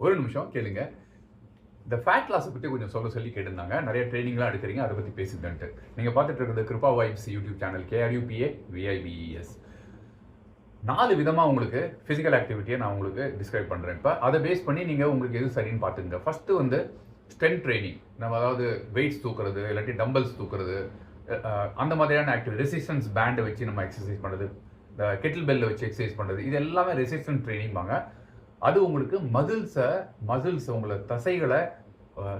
ஒரு நிமிஷம் கேளுங்க. இந்த ஃபேட் லாஸ பத்தி கொஞ்சம் சொல்லி கேட்டிருந்தாங்க. நெறைய ட்ரெய்னிங்லாம் எடுக்குறீங்க. அத பத்தி பேசுங்கன்ட்டு. நீங்க பார்த்துட்டு இருக்கிறது Krupa Vibes YouTube channel. KRUPA VIBES. 4 விதமா உங்களுக்கு பிசிக்கல் ஆக்டிவிட்டிய நான் உங்களுக்கு டிஸ்கிரைப் பண்றேன் இப்ப. அத பேஸ் பண்ணி நீங்க உங்களுக்கு எது சரின்னு பார்த்துக்கங்க. ஃபர்ஸ்ட் வந்து ஸ்ட்ரென்த் ட்ரெய்னிங். நம்ம அதாவது வெயிட்ஸ் தூக்குறது, இல்லாட்டி டம்பல்ஸ் தூக்குறது, அந்த மாதிரியான ஆக்டிவிட்டி. ரெசிஸ்டன்ஸ் பேண்ட் வச்சு நம்ம எக்சர்சைஸ் பண்றது. இந்த கெட்டில் பெல்ல வச்சு எக்சர்சைஸ் பண்றது. இது எல்லாமே ரெசிஸ்டன்ஸ் ட்ரெய்னிங்பாங்க. அது உங்களுக்கு மசில்ஸ் உங்கள தசைகள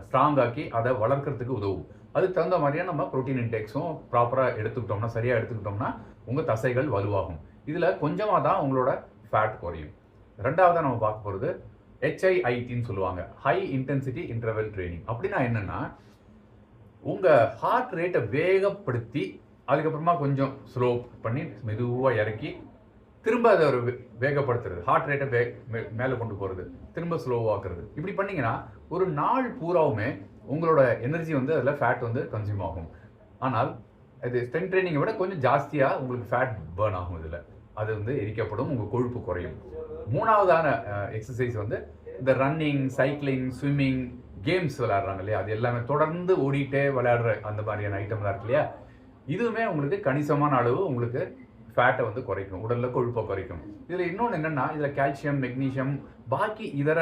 ஸ்ட்ராங் ஆக்கி அத வளர்க்கறதுக்கு உதவும். அதுக்கு தகுந்த மாதிரியா நம்ம புரோட்டீன் இன்டேக்ஸும் ப்ராப்பரா எடுத்துக்கிட்டோம்னா, சரியா எடுத்துக்கிட்டோம்னா, உங்க தசைகள் வலுவாகும். இதுல கொஞ்சமா தான் உங்களோட ஃபேட் குறையும். 2வதா நம்ம பார்க்க போறது HIITன்னு சொல்லுவாங்க. High intensity interval training. அப்படின்னா என்னன்னா, உங்க ஹார்ட் ரேட்ட வேகப்படுத்தி, அதுக்கப்புறமா கொஞ்சம் ஸ்லோ பண்ணி, மெதுவா இறக்கி, திரும்ப அத ஒரு வேகப்படுத்துறது. ஹார்ட் ரேட்ட மேல கொண்டு போறது. திரும்ப ஸ்லோவாக்குறது. இப்படி பண்ணீங்கன்னா, ஒரு நாள் பூராவுமே உங்களோட எனர்ஜி வந்து அதுல ஃபேட் வந்து கன்சியூம் ஆகும். ஆனால், இது ஸ்ட்ரென்த் ட்ரெய்னிங்க விட கொஞ்சம் ஜாஸ்தியா உங்களுக்கு ஃபேட் பர்ன் ஆகும் இதுல. அது வந்து எரிக்கப்படும். உங்க கொழுப்பு குறையும். 3வதான எக்சர்சைஸ் வந்து இந்த ரன்னிங், சைக்கிளிங், ஸ்விம்மிங், கேம்ஸ் விளையாடுறாங்க இல்லையா? அது எல்லாமே தொடர்ந்து ஓடிட்டே விளையாடுற அந்த மாதிரியான ஐட்டம்லாம் இருக்கு இல்லையா? இதுவுமே உங்களுக்கு கணிசமான அளவு உங்களுக்கு ஃபேட்ட வந்து குறைக்கும். உடல்ல கொழுப்ப குறைக்கும். இதுல இன்னொன்னு என்னன்னா, இதுல கால்சியம், மெக்னீசியம், பாக்கி இதர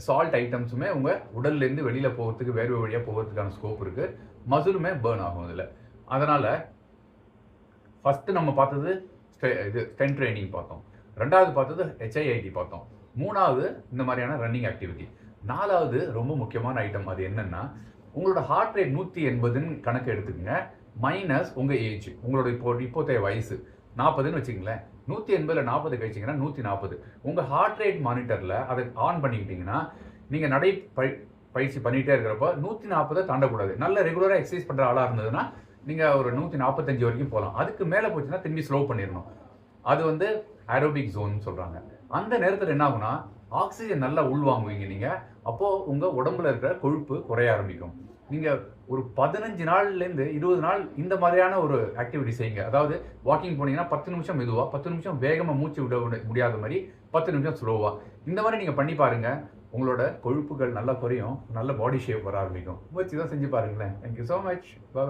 சால்ட் ஐட்டம்ஸுமே உங்க உடல்ல இருந்து வெளியில போறதுக்கு, வேர்வை வழியா போறதுக்கான ஸ்கோப் இருக்கு. மசிலுமே பர்ன் ஆகும் இதுல. அதனால ஃபர்ஸ்ட் நம்ம பார்த்தது ஸ்ட்ரென்த் ட்ரெய்னிங் பார்த்தோம். 2வது பார்த்தது HIIT பார்த்தோம். 3வது இந்த மாதிரியான ரன்னிங் ஆக்டிவிட்டி. 4வது ரொம்ப முக்கியமான ஐட்டம். அது என்னன்னா, உங்களோட ஹார்ட் ரேட் 180ன்னு கணக்கு எடுத்துக்கங்க. மைனஸ் உங்க ஏஜ். உங்களோட இப்போதைய வயசு 40ன்னு வச்சுக்கங்களேன். 180ல 40 கழிச்சீங்கன்னா 140. உங்க ஹார்ட் ரேட் மானிட்டர்ல அத ஆன் பண்ணிக்கிட்டீங்கன்னா, நீங்க பயிற்சி பண்ணிட்டே இருக்கிறப்ப 140 தாண்டக்கூடாது. நல்ல ரெகுலரா எக்சர்சைஸ் பண்ற ஆளா இருந்ததுன்னா, நீங்க ஒரு 145 வரைக்கும் போலாம். அதுக்கு மேல போச்சுன்னா திரும்பி ஸ்லோ பண்ணிரணும். அது வந்து ஏரோபிக் ஜோன்னு சொல்றாங்க. அந்த நேரத்துல என்ன ஆகும்னா, ஆக்ஸிஜன் நல்லா உள்வாங்குவீங்க நீங்க. அப்போ உங்க உடம்புல இருக்கிற கொழுப்பு குறைய ஆரம்பிக்கும். நீங்க ஒரு 15 நாள்லேருந்து 20 நாள் இந்த மாதிரியான ஒரு ஆக்டிவிட்டி செய்யுங்க. அதாவது வாக்கிங் போனீங்கன்னா 10 நிமிஷம் மெதுவா, 10 நிமிஷம் வேகமா மூச்சு விட முடியாத மாரி, 10 நிமிஷம் ஸ்லோவா. இந்த மாரி நீங்க பண்ணி பாருங்க. உங்களோட கொழுப்புகள் நல்லா குறையும். நல்ல பாடி ஷேப் வர ஆரம்பிக்கும். முயற்சி தான் செஞ்சு பாருங்களேன். Thank you so much. Bye by.